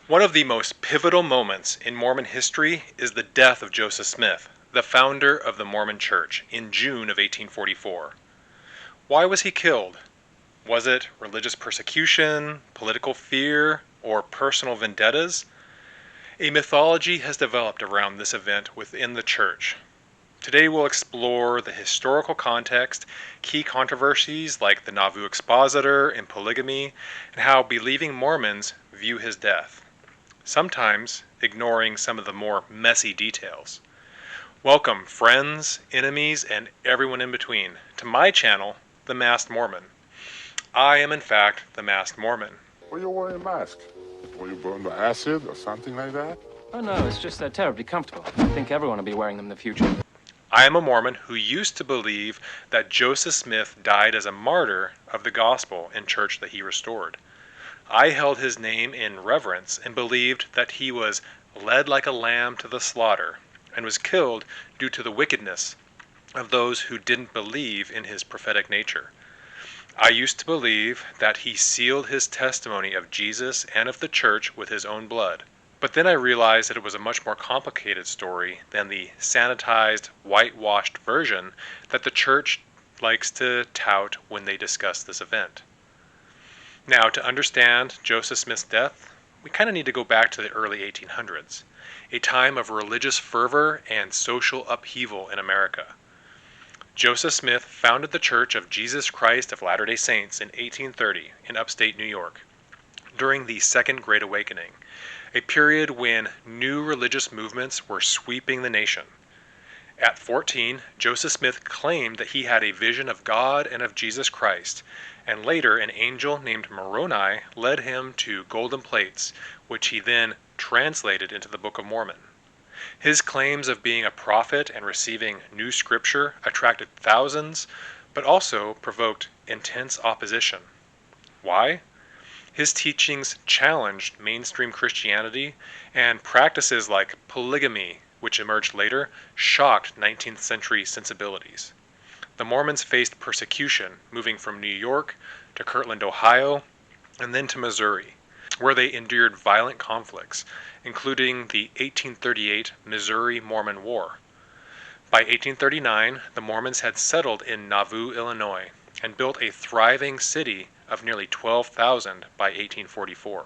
One of the most pivotal moments in Mormon history is the death of Joseph Smith, the founder of the Mormon Church, in June of 1844. Why was he killed? Was it religious persecution, political fear, or personal vendettas? A mythology has developed around this event within the church. Today we'll explore the historical context, key controversies like the Nauvoo Expositor and polygamy, and how believing Mormons view his death, sometimes ignoring some of the more messy details. Welcome, friends, enemies, and everyone in between, to my channel, The Masked Mormon. I am in fact the Masked Mormon. Why are you wearing a mask? Were you burned by acid or something like that? Oh no, it's just they're terribly comfortable. I think everyone will be wearing them in the future. I am a Mormon who used to believe that Joseph Smith died as a martyr of the gospel in church that he restored. I held his name in reverence and believed that he was led like a lamb to the slaughter and was killed due to the wickedness of those who didn't believe in his prophetic nature. I used to believe that he sealed his testimony of Jesus and of the church with his own blood. But then I realized that it was a much more complicated story than the sanitized, whitewashed version that the church likes to tout when they discuss this event. Now, to understand Joseph Smith's death, we kind of need to go back to the early 1800s, a time of religious fervor and social upheaval in America. Joseph Smith founded the Church of Jesus Christ of Latter-day Saints in 1830 in upstate New York, during the Second Great Awakening, a period when new religious movements were sweeping the nation. At 14, Joseph Smith claimed that he had a vision of God and of Jesus Christ, and later an angel named Moroni led him to golden plates, which he then translated into the Book of Mormon. His claims of being a prophet and receiving new scripture attracted thousands, but also provoked intense opposition. Why? His teachings challenged mainstream Christianity, and practices like polygamy, which emerged later, shocked 19th century sensibilities. The Mormons faced persecution, moving from New York to Kirtland, Ohio, and then to Missouri, where they endured violent conflicts, including the 1838 Missouri-Mormon War. By 1839, the Mormons had settled in Nauvoo, Illinois, and built a thriving city of nearly 12,000 by 1844.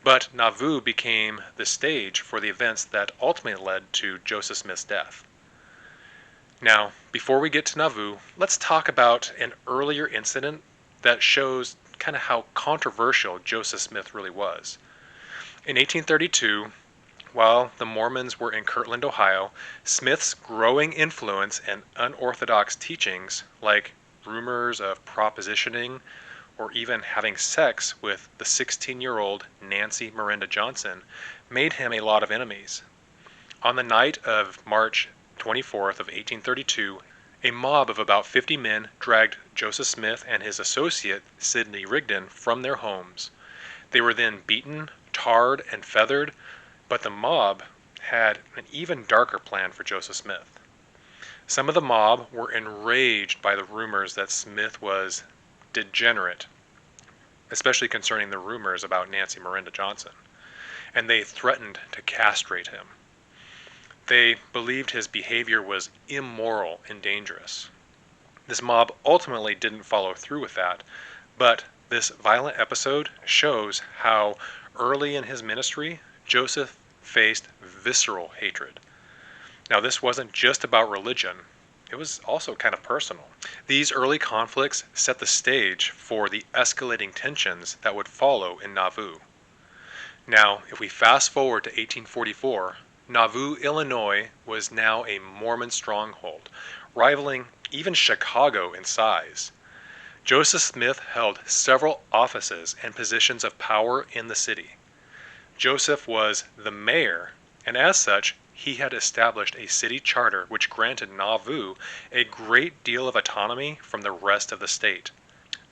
But Nauvoo became the stage for the events that ultimately led to Joseph Smith's death. Now, before we get to Nauvoo, let's talk about an earlier incident that shows kind of how controversial Joseph Smith really was. In 1832, while the Mormons were in Kirtland, Ohio, Smith's growing influence and unorthodox teachings, like rumors of propositioning or even having sex with the 16-year-old Nancy Miranda Johnson, made him a lot of enemies. On the night of March 24th of 1832, a mob of about 50 men dragged Joseph Smith and his associate Sidney Rigdon from their homes. They were then beaten, tarred, and feathered, but the mob had an even darker plan for Joseph Smith. Some of the mob were enraged by the rumors that Smith was degenerate, especially concerning the rumors about Nancy Miranda Johnson, and they threatened to castrate him. They believed his behavior was immoral and dangerous. This mob ultimately didn't follow through with that, but this violent episode shows how early in his ministry, Joseph faced visceral hatred. Now, this wasn't just about religion. It was also kind of personal. These early conflicts set the stage for the escalating tensions that would follow in Nauvoo. Now, if we fast forward to 1844, Nauvoo, Illinois was now a Mormon stronghold, rivaling even Chicago in size. Joseph Smith held several offices and positions of power in the city. Joseph was the mayor, and as such, he had established a city charter which granted Nauvoo a great deal of autonomy from the rest of the state.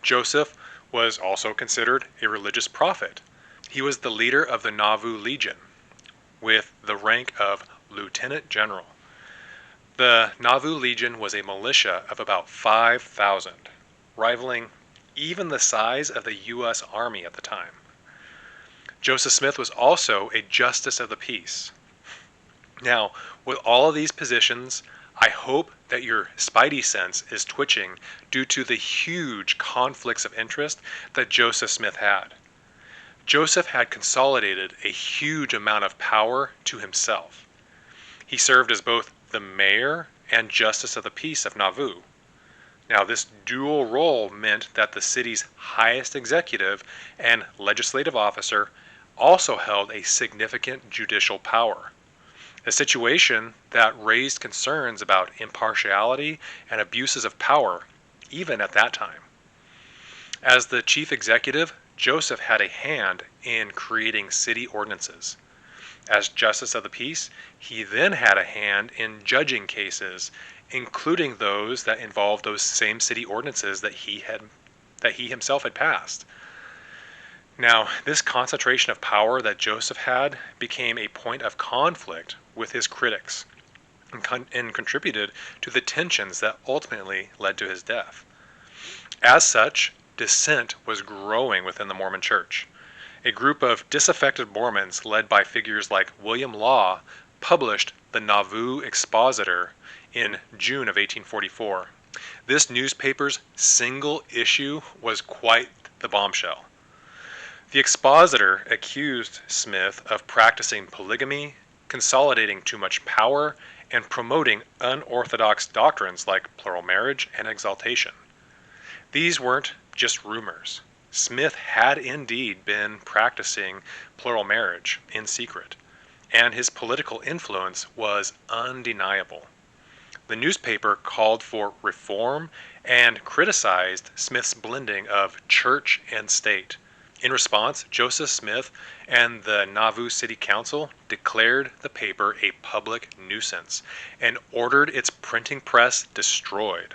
Joseph was also considered a religious prophet. He was the leader of the Nauvoo Legion, with the rank of lieutenant general. The Nauvoo Legion was a militia of about 5,000, rivaling even the size of the U.S. Army at the time. Joseph Smith was also a justice of the peace. Now, with all of these positions, I hope that your spidey sense is twitching due to the huge conflicts of interest that Joseph Smith had. Joseph had consolidated a huge amount of power to himself. He served as both the mayor and justice of the peace of Nauvoo. Now, this dual role meant that the city's highest executive and legislative officer also held a significant judicial power, a situation that raised concerns about impartiality and abuses of power, even at that time. As the chief executive, Joseph had a hand in creating city ordinances. As justice of the peace, he then had a hand in judging cases, including those that involved those same city ordinances that he himself had passed. Now, this concentration of power that Joseph had became a point of conflict with his critics and contributed to the tensions that ultimately led to his death. As such, dissent was growing within the Mormon Church. A group of disaffected Mormons led by figures like William Law published the Nauvoo Expositor in June of 1844. This newspaper's single issue was quite the bombshell. The Expositor accused Smith of practicing polygamy, consolidating too much power, and promoting unorthodox doctrines like plural marriage and exaltation. These weren't just rumors. Smith had indeed been practicing plural marriage in secret, and his political influence was undeniable. The newspaper called for reform and criticized Smith's blending of church and state. In response, Joseph Smith and the Nauvoo City Council declared the paper a public nuisance and ordered its printing press destroyed.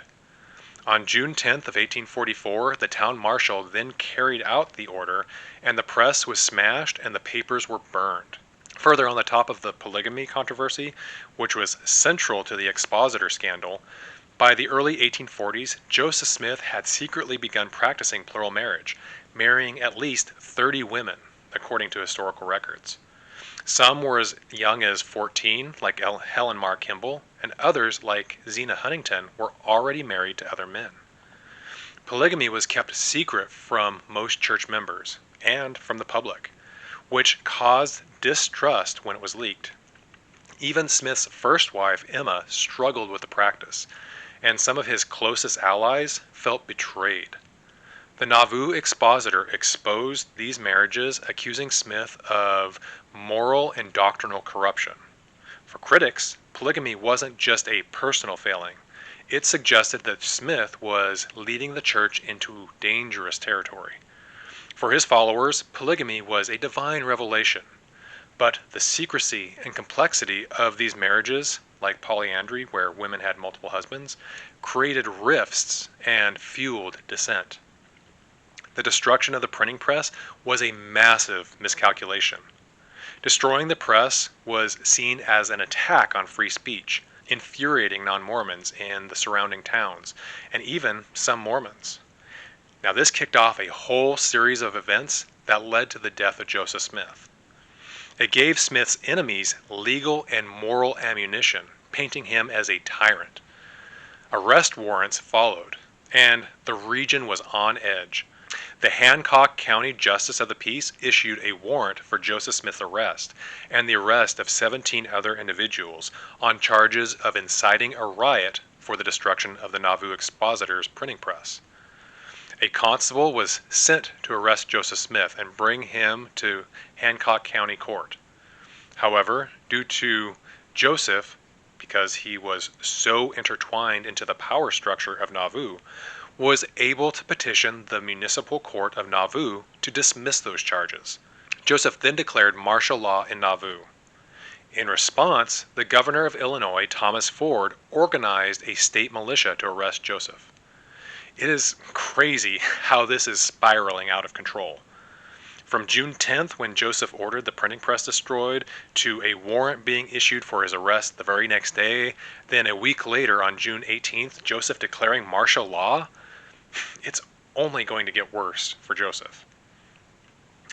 On June 10th of 1844, the town marshal then carried out the order, and the press was smashed and the papers were burned. Further, on the top of the polygamy controversy, which was central to the Expositor scandal, by the early 1840s, Joseph Smith had secretly begun practicing plural marriage, marrying at least 30 women, according to historical records. Some were as young as 14, like Helen Mar Kimball, and others, like Zena Huntington, were already married to other men. Polygamy was kept secret from most church members and from the public, which caused distrust when it was leaked. Even Smith's first wife, Emma, struggled with the practice, and some of his closest allies felt betrayed. The Nauvoo Expositor exposed these marriages, accusing Smith of moral and doctrinal corruption. For critics, polygamy wasn't just a personal failing. It suggested that Smith was leading the church into dangerous territory. For his followers, polygamy was a divine revelation. But the secrecy and complexity of these marriages, like polyandry, where women had multiple husbands, created rifts and fueled dissent. The destruction of the printing press was a massive miscalculation. Destroying the press was seen as an attack on free speech, infuriating non-Mormons in the surrounding towns, and even some Mormons. Now, this kicked off a whole series of events that led to the death of Joseph Smith. It gave Smith's enemies legal and moral ammunition, painting him as a tyrant. Arrest warrants followed, and the region was on edge. The Hancock County Justice of the Peace issued a warrant for Joseph Smith's arrest and the arrest of 17 other individuals on charges of inciting a riot for the destruction of the Nauvoo Expositor's printing press. A constable was sent to arrest Joseph Smith and bring him to Hancock County Court. However, due to Joseph, because he was so intertwined into the power structure of Nauvoo, was able to petition the municipal court of Nauvoo to dismiss those charges. Joseph then declared martial law in Nauvoo. In response, the governor of Illinois, Thomas Ford, organized a state militia to arrest Joseph. It is crazy how this is spiraling out of control. From June 10th, when Joseph ordered the printing press destroyed, to a warrant being issued for his arrest the very next day, then a week later on June 18th, Joseph declaring martial law, it's only going to get worse for Joseph.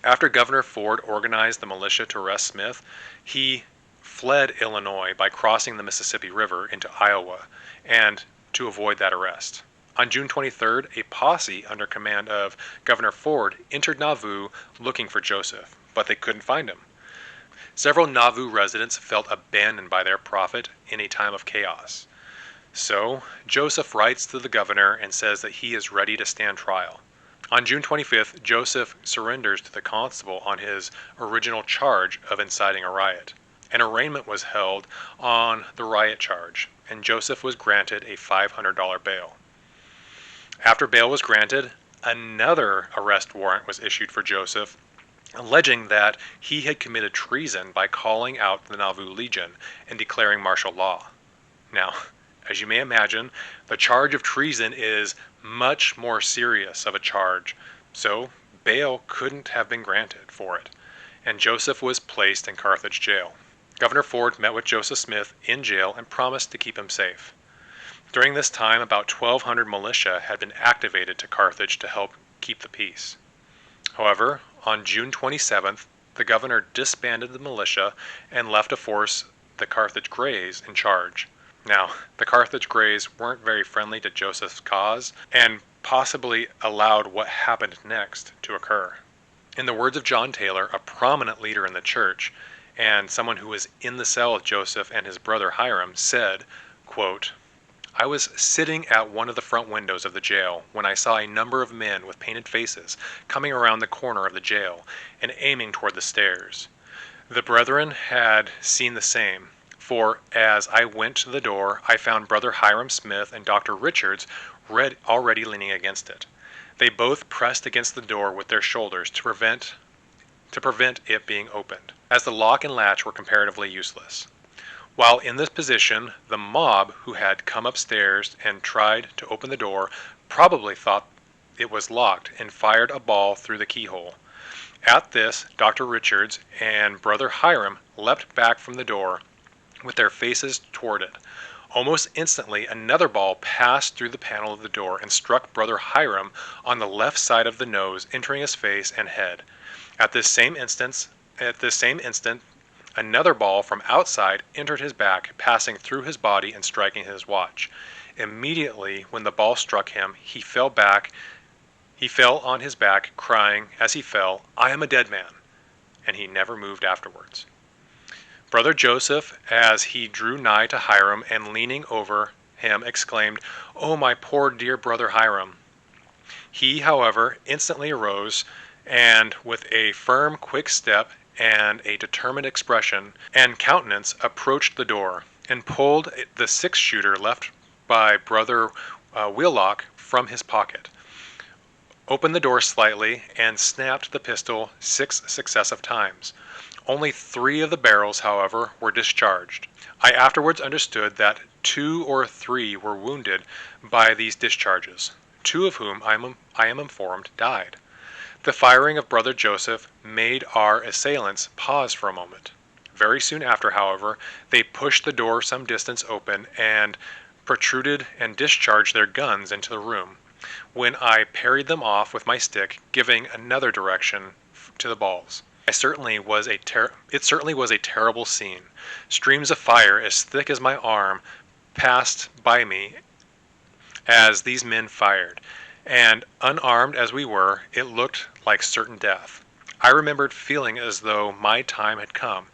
After Governor Ford organized the militia to arrest Smith, he fled Illinois by crossing the Mississippi River into Iowa and to avoid that arrest. On June 23rd, a posse under command of Governor Ford entered Nauvoo looking for Joseph, but they couldn't find him. Several Nauvoo residents felt abandoned by their prophet in a time of chaos. So Joseph writes to the governor and says that he is ready to stand trial. On June 25th, Joseph surrenders to the constable on his original charge of inciting a riot. An arraignment was held on the riot charge, and Joseph was granted a $500 bail. After bail was granted, another arrest warrant was issued for Joseph, alleging that he had committed treason by calling out the Nauvoo Legion and declaring martial law. Now, as you may imagine, the charge of treason is much more serious of a charge, so bail couldn't have been granted for it, and Joseph was placed in Carthage jail. Governor Ford met with Joseph Smith in jail and promised to keep him safe. During this time, about 1,200 militia had been activated to Carthage to help keep the peace. However, on June 27th, the governor disbanded the militia and left a force, the Carthage Greys, in charge. Now, the Carthage Greys weren't very friendly to Joseph's cause and possibly allowed what happened next to occur. In the words of John Taylor, a prominent leader in the church and someone who was in the cell with Joseph and his brother Hiram, said, quote, "I was sitting at one of the front windows of the jail when I saw a number of men with painted faces coming around the corner of the jail and aiming toward the stairs. The brethren had seen the same, for as I went to the door, I found Brother Hiram Smith and Dr. Richards already leaning against it. They both pressed against the door with their shoulders to prevent it being opened, as the lock and latch were comparatively useless. While in this position, the mob who had come upstairs and tried to open the door probably thought it was locked and fired a ball through the keyhole. At this, Dr. Richards and Brother Hiram leapt back from the door with their faces toward it. Almost instantly, another ball passed through the panel of the door and struck Brother Hiram on the left side of the nose, entering his face and head. At this same instant, another ball from outside entered his back, passing through his body and striking his watch. Immediately, when the ball struck him, he fell on his back, crying as he fell, "I am a dead man," and he never moved afterwards. Brother Joseph, as he drew nigh to Hiram and leaning over him, exclaimed, "Oh, my poor dear Brother Hiram." He, however, instantly arose, and with a firm, quick step and a determined expression and countenance approached the door, and pulled the 6-shooter left by Brother Wheelock from his pocket, opened the door slightly, and snapped the pistol 6 successive times. Only 3 of the barrels, however, were discharged. I afterwards understood that 2 or 3 were wounded by these discharges, 2 of whom, I am informed, died. The firing of Brother Joseph made our assailants pause for a moment. Very soon after, however, they pushed the door some distance open and protruded and discharged their guns into the room, when I parried them off with my stick, giving another direction to the balls. It certainly was a terrible scene. Streams of fire as thick as my arm passed by me as these men fired, and unarmed as we were, it looked like certain death. I remembered feeling as though my time had come,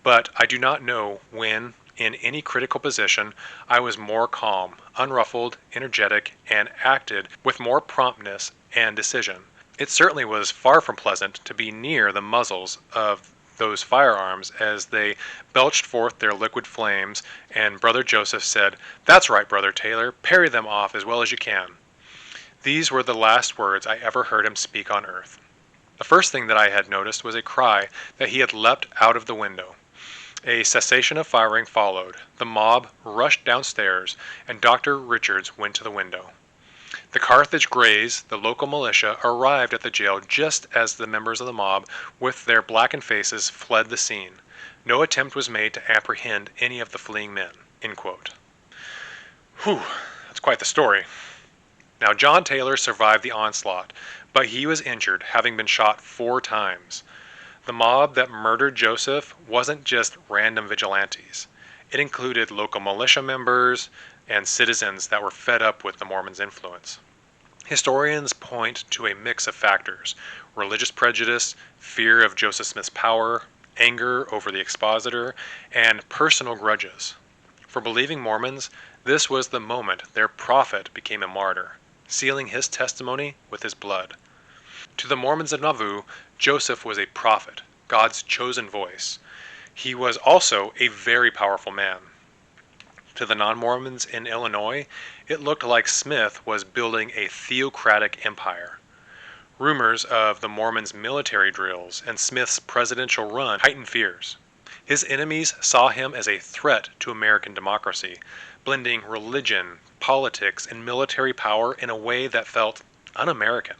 but I do not know when, in any critical position, I was more calm, unruffled, energetic, and acted with more promptness and decision. It certainly was far from pleasant to be near the muzzles of those firearms as they belched forth their liquid flames, and Brother Joseph said, "That's right, Brother Taylor, parry them off as well as you can." These were the last words I ever heard him speak on earth. The first thing that I had noticed was a cry that he had leapt out of the window. A cessation of firing followed. The mob rushed downstairs, and Dr. Richards went to the window. The Carthage Greys, the local militia, arrived at the jail just as the members of the mob, with their blackened faces, fled the scene. No attempt was made to apprehend any of the fleeing men. End quote. Whew, that's quite the story. Now, John Taylor survived the onslaught, but he was injured, having been shot 4 times. The mob that murdered Joseph wasn't just random vigilantes. It included local militia members and citizens that were fed up with the Mormons' influence. Historians point to a mix of factors: religious prejudice, fear of Joseph Smith's power, anger over the expositor, and personal grudges. For believing Mormons, this was the moment their prophet became a martyr, sealing his testimony with his blood. To the Mormons of Nauvoo, Joseph was a prophet, God's chosen voice. He was also a very powerful man. To the non-Mormons in Illinois, it looked like Smith was building a theocratic empire. Rumors of the Mormons' military drills and Smith's presidential run heightened fears. His enemies saw him as a threat to American democracy, blending religion, politics, and military power in a way that felt un-American.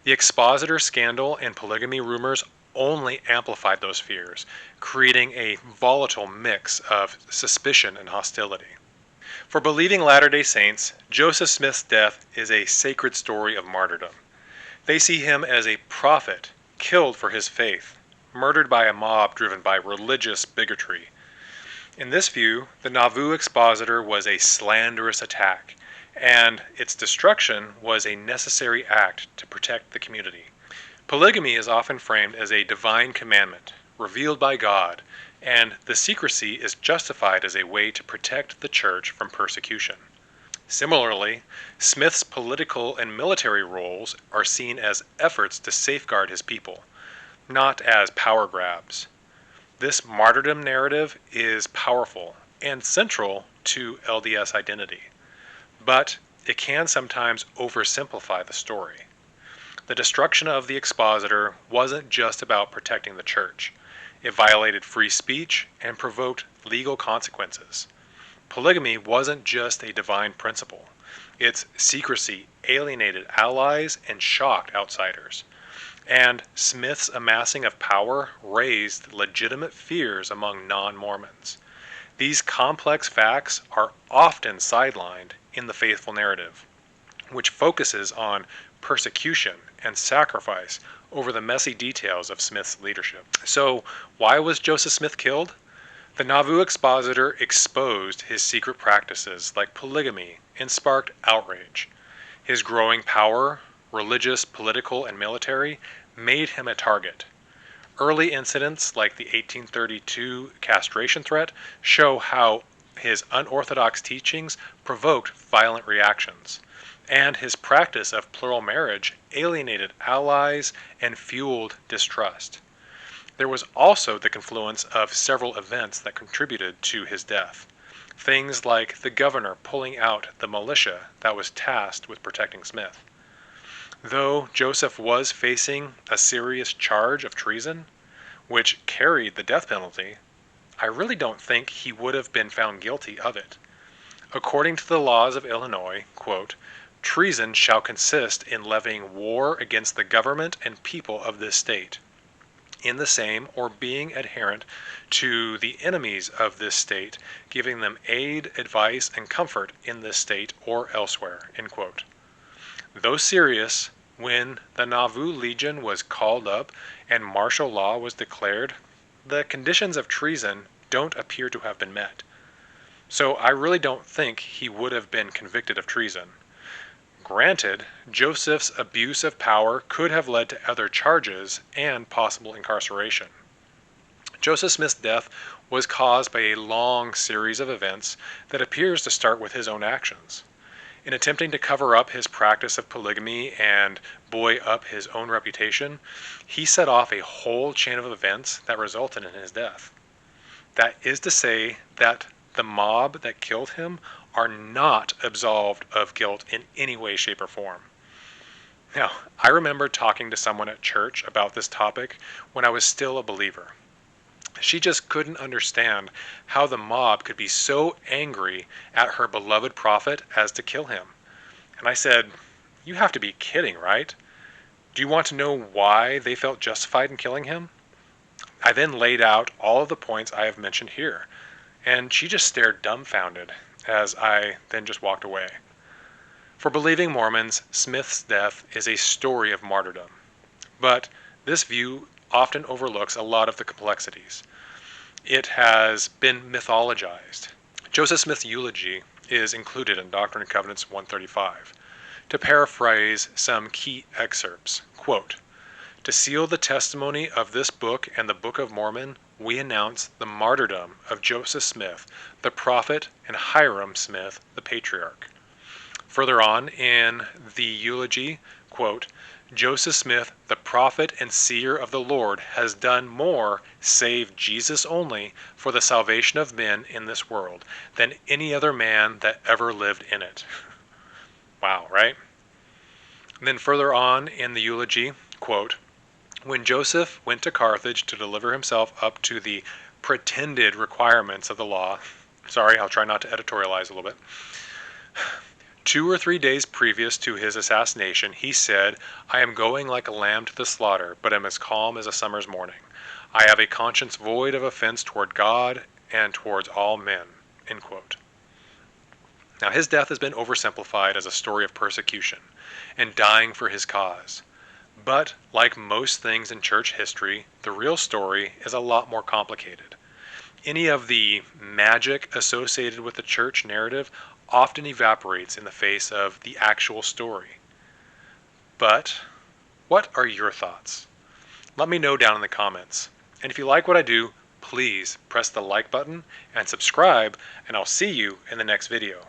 The expositor scandal and polygamy rumors only amplified those fears, creating a volatile mix of suspicion and hostility. For believing Latter-day Saints, Joseph Smith's death is a sacred story of martyrdom. They see him as a prophet, killed for his faith, murdered by a mob driven by religious bigotry. In this view, the Nauvoo Expositor was a slanderous attack, and its destruction was a necessary act to protect the community. Polygamy is often framed as a divine commandment, revealed by God, and the secrecy is justified as a way to protect the church from persecution. Similarly, Smith's political and military roles are seen as efforts to safeguard his people, not as power grabs. This martyrdom narrative is powerful and central to LDS identity, but it can sometimes oversimplify the story. The destruction of the expositor wasn't just about protecting the church. It violated free speech and provoked legal consequences. Polygamy wasn't just a divine principle. Its secrecy alienated allies and shocked outsiders. And Smith's amassing of power raised legitimate fears among non-Mormons. These complex facts are often sidelined in the faithful narrative, which focuses on persecution and sacrifice over the messy details of Smith's leadership. So, why was Joseph Smith killed? The Nauvoo Expositor exposed his secret practices like polygamy and sparked outrage. His growing power, religious, political, and military, made him a target. Early incidents like the 1832 castration threat show how his unorthodox teachings provoked violent reactions, and his practice of plural marriage alienated allies and fueled distrust. There was also the confluence of several events that contributed to his death. Things like the governor pulling out the militia that was tasked with protecting Smith. Though Joseph was facing a serious charge of treason, which carried the death penalty, I really don't think he would have been found guilty of it. According to the laws of Illinois, quote, treason shall consist in levying war against the government and people of this state, in the same or being adherent to the enemies of this state, giving them aid, advice, and comfort in this state or elsewhere, end quote. Though serious, when the Nauvoo Legion was called up and martial law was declared, the conditions of treason don't appear to have been met. So I really don't think he would have been convicted of treason. Granted, Joseph's abuse of power could have led to other charges and possible incarceration. Joseph Smith's death was caused by a long series of events that appears to start with his own actions. In attempting to cover up his practice of polygamy and buoy up his own reputation, he set off a whole chain of events that resulted in his death. That is to say that the mob that killed him are not absolved of guilt in any way, shape, or form. Now, I remember talking to someone at church about this topic when I was still a believer. She just couldn't understand how the mob could be so angry at her beloved prophet as to kill him. And I said, you have to be kidding, right? Do you want to know why they felt justified in killing him? I then laid out all of the points I have mentioned here, and she just stared dumbfounded as I then just walked away. For believing Mormons, Smith's death is a story of martyrdom. But this view often overlooks a lot of the complexities. It has been mythologized. Joseph Smith's eulogy is included in Doctrine and Covenants 135. To paraphrase some key excerpts, quote, "To seal the testimony of this book and the Book of Mormon, we announce the martyrdom of Joseph Smith, the prophet, and Hiram Smith, the patriarch." Further on in the eulogy, quote, "Joseph Smith, the prophet and seer of the Lord, has done more, save Jesus only, for the salvation of men in this world, than any other man that ever lived in it." Wow, right? And then further on in the eulogy, quote, "When Joseph went to Carthage to deliver himself up to the pretended requirements of the law," sorry, I'll try not to editorialize a little bit, "2 or 3 days previous to his assassination, he said, 'I am going like a lamb to the slaughter, but am as calm as a summer's morning. I have a conscience void of offense toward God and towards all men.'" End quote. Now, his death has been oversimplified as a story of persecution and dying for his cause. But like most things in church history, the real story is a lot more complicated. Any of the magic associated with the church narrative often evaporates in the face of the actual story. But what are your thoughts? Let me know down in the comments. And if you like what I do, please press the like button and subscribe, and I'll see you in the next video.